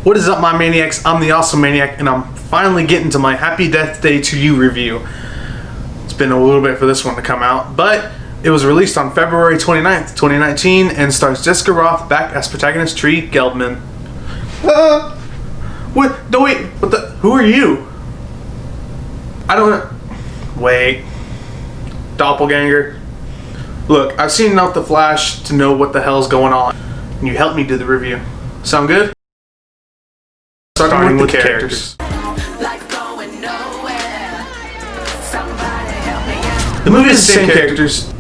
What is up, my maniacs? I'm the Awesome Maniac, and I'm finally getting to my Happy Death Day to You review. It's been a little bit for this one to come out, but it was released on February 29th, 2019, and stars Jessica Rothe back as protagonist Tree Gelbman. What? No, wait. What the? Who are you? I don't. Wait. Doppelganger. Look, I've seen enough The Flash to know what the hell's going on, and you helped me do the review. Sound good? Starting with the characters. The movie is the same characters.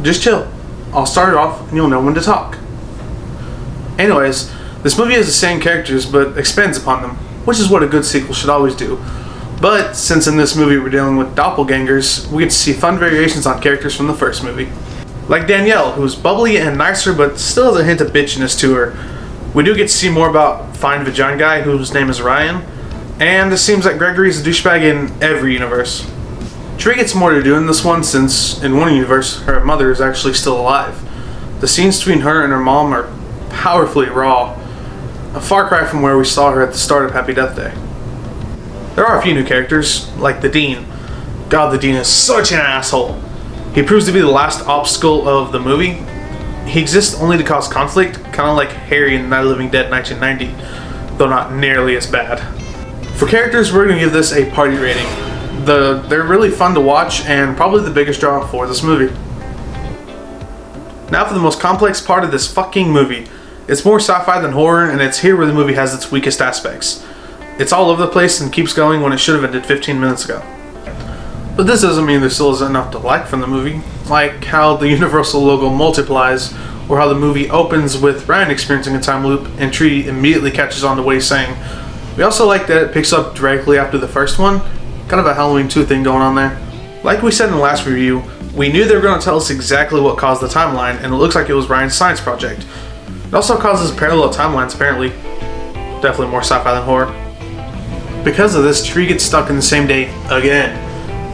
Just chill. I'll start it off and you'll know when to talk. Anyways, this movie has the same characters but expands upon them, which is what a good sequel should always do. But since in this movie we're dealing with doppelgangers, we get to see fun variations on characters from the first movie. Like Danielle, who's bubbly and nicer but still has a hint of bitchiness to her. We do get to see more about Fine Vagina Guy, whose name is Ryan, and it seems that Gregory's a douchebag in every universe. Tree gets more to do in this one since, in one universe, her mother is actually still alive. The scenes between her and her mom are powerfully raw, a far cry from where we saw her at the start of Happy Death Day. There are a few new characters, like the Dean. God, the Dean is such an asshole. He proves to be the last obstacle of the movie. He exists only to cause conflict, kind of like Harry in Night of the Living Dead 1990, though not nearly as bad. For characters, we're going to give this a party rating. They're really fun to watch and probably the biggest draw for this movie. Now for the most complex part of this fucking movie. It's more sci-fi than horror, and it's here where the movie has its weakest aspects. It's all over the place and keeps going when it should have ended 15 minutes ago. But this doesn't mean there still isn't enough to like from the movie, like how the Universal logo multiplies, or how the movie opens with Ryan experiencing a time loop and Tree immediately catches on to what he's saying. We also like that it picks up directly after the first one, kind of a Halloween 2 thing going on there. Like we said in the last review, we knew they were going to tell us exactly what caused the timeline, and it looks like it was Ryan's science project. It also causes parallel timelines apparently. Definitely more sci-fi than horror. Because of this, Tree gets stuck in the same day again.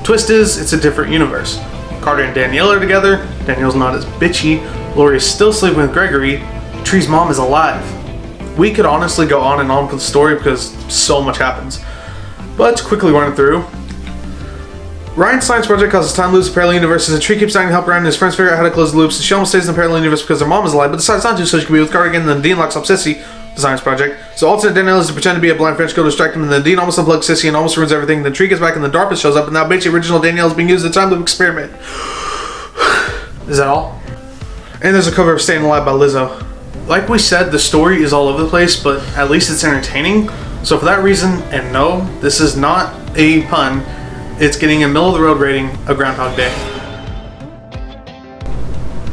Twist is, it's a different universe. Carter and Danielle are together, Danielle's not as bitchy, Lori is still sleeping with Gregory, Tree's mom is alive. We could honestly go on and on with the story because so much happens. But to quickly run it through, Ryan's science project causes time loops in parallel universes, and Tree keeps trying to help Ryan and his friends figure out how to close the loops, and she almost stays in the parallel universe because her mom is alive, but decides not to so she can be with Carter again, and then Dean locks up Sissy, the science project. So alternate Danielle is to pretend to be a blind French girl to distract him, and then Dean almost unplugs Sissy and almost ruins everything. Then Tree gets back and the DARPA shows up, and now basically original Danielle is being used as a time loop experiment. Is that all? And there's a cover of Staying Alive by Lizzo. Like we said, the story is all over the place, but at least it's entertaining. So for that reason, and no, this is not a pun, it's getting a middle-of-the-road rating of Groundhog Day.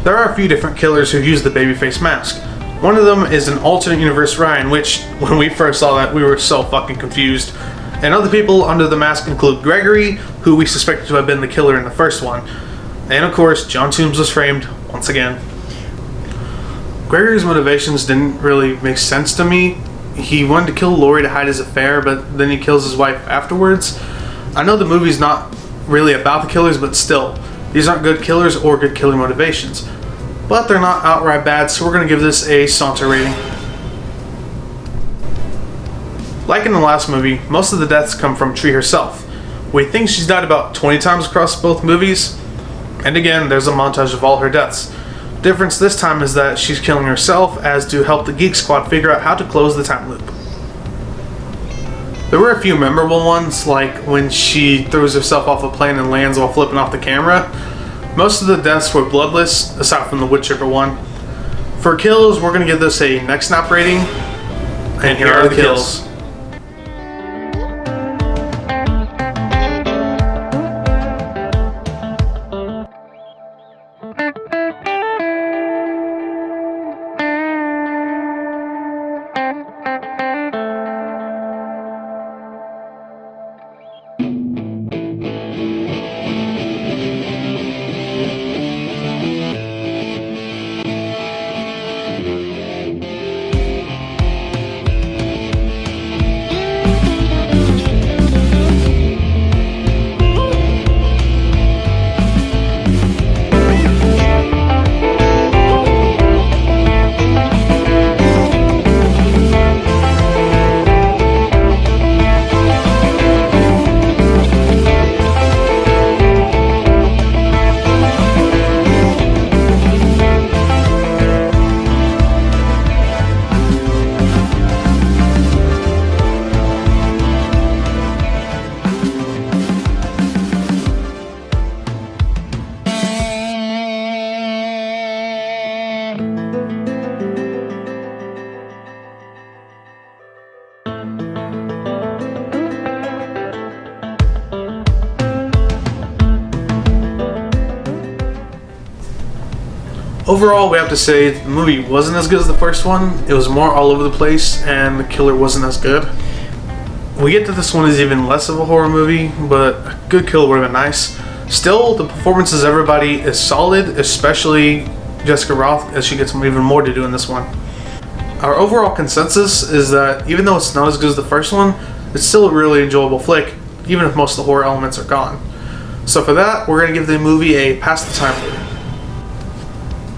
There are a few different killers who use the babyface mask. One of them is an alternate universe Ryan, which, when we first saw that, we were so fucking confused. And other people under the mask include Gregory, who we suspected to have been the killer in the first one. And of course, John Toombs was framed, once again. Gregory's motivations didn't really make sense to me. He wanted to kill Lori to hide his affair, but then he kills his wife afterwards. I know the movie's not really about the killers, but still, these aren't good killers or good killer motivations. But they're not outright bad, so we're going to give this a saunter rating. Like in the last movie, most of the deaths come from Tree herself. We think she's died about 20 times across both movies, and again, there's a montage of all her deaths. Difference this time is that she's killing herself as to help the Geek Squad figure out how to close the time loop. There were a few memorable ones, like when she throws herself off a plane and lands while flipping off the camera. Most of the deaths were bloodless, aside from the wood chipper one. For kills, we're going to give this a neck snap rating, and here are the kills. Overall, we have to say the movie wasn't as good as the first one. It was more all over the place, and the killer wasn't as good. We get that this one is even less of a horror movie, but a good kill would have been nice. Still, the performances of everybody is solid, especially Jessica Rothe, as she gets even more to do in this one. Our overall consensus is that even though it's not as good as the first one, it's still a really enjoyable flick, even if most of the horror elements are gone. So for that, we're going to give the movie a pass the time rating.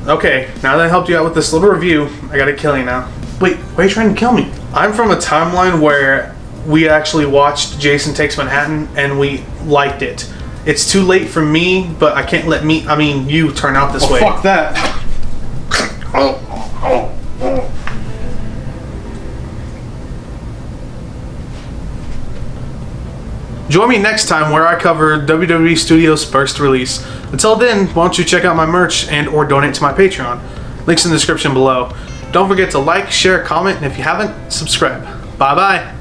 Okay, now that I helped you out with this little review, I gotta kill you now. Wait, why are you trying to kill me? I'm from a timeline where we actually watched Jason Takes Manhattan and we liked it. It's too late for me, but I can't let you turn out this way. Fuck that. Join me next time where I cover WWE Studios' first release. Until then, why don't you check out my merch and or donate to my Patreon. Links in the description below. Don't forget to like, share, comment, and if you haven't, subscribe. Bye bye.